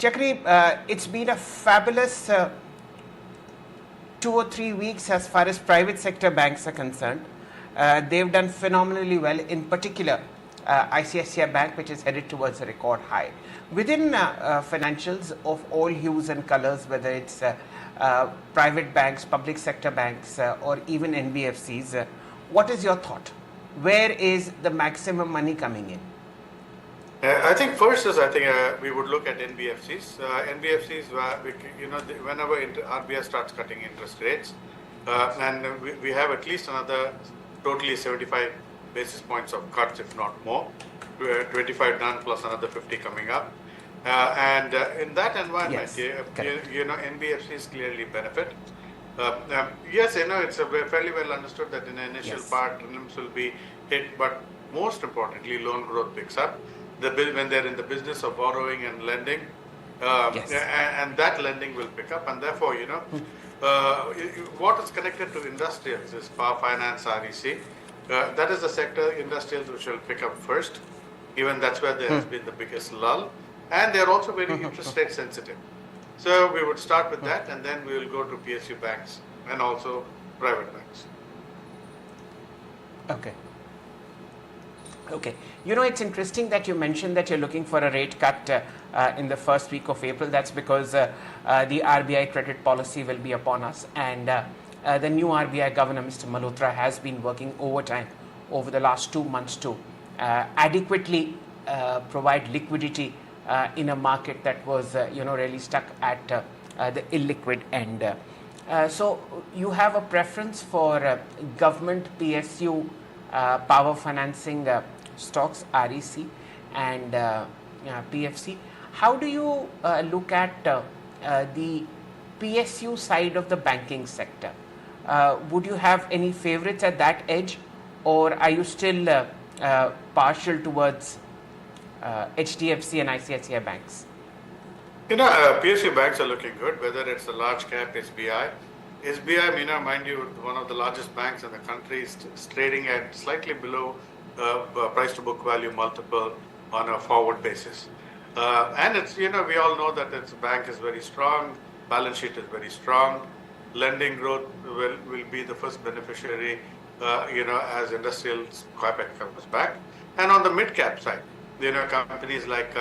Chakri, it's been a fabulous 2 or 3 weeks as far as private sector banks are concerned. They've done phenomenally well, in particular ICICI Bank, which is headed towards a record high. Within financials of all hues and colors, whether it's private banks, public sector banks, or even NBFCs, what is your thought? Where is the maximum money coming in? I think first is we would look at NBFCs. NBFCs, whenever RBI starts cutting interest rates, and we have at least another totally 75 basis points of cuts, if not more, 25 done plus another 50 coming up. And in that environment, NBFCs clearly benefit. Yes, it's fairly well understood that in the initial part, NIMs will be hit, but most importantly, loan growth picks up. When they're in the business of borrowing and lending, and that lending will pick up, and therefore, what is connected to industrials is power finance, REC. That is the sector, industrials, which will pick up first. Even that's where there has been the biggest lull, and they're also very interest rate sensitive. So we would start with that, and then we will go to PSU banks and also private banks. Okay. It's interesting that you mentioned that you're looking for a rate cut in the first week of April. That's because the RBI credit policy will be upon us, and the new RBI governor, Mr. Malhotra, has been working overtime over the last 2 months to adequately provide liquidity in a market that was, really stuck at the illiquid end. So you have a preference for government PSU power financing stocks, REC and PFC. How do you look at the PSU side of the banking sector? Would you have any favorites at that edge, or are you still partial towards HDFC and ICICI banks? PSU banks are looking good, whether it's a large cap SBI. SBI, mind you, one of the largest banks in the country, is trading at slightly below price to book value multiple on a forward basis. And it's, we all know that its bank is very strong, balance sheet is very strong, lending growth will be the first beneficiary, as industrial CapEx comes back. And on the mid-cap side, companies like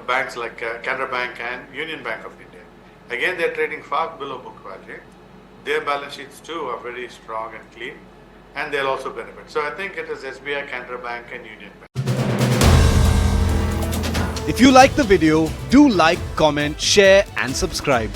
banks like Canara Bank and Union Bank of India. Again, they're trading far below book value. Their balance sheets too are very strong and clean, and they'll also benefit. So I think it is SBI, Canara Bank and Union Bank. If you like the video, do like, comment, share and subscribe.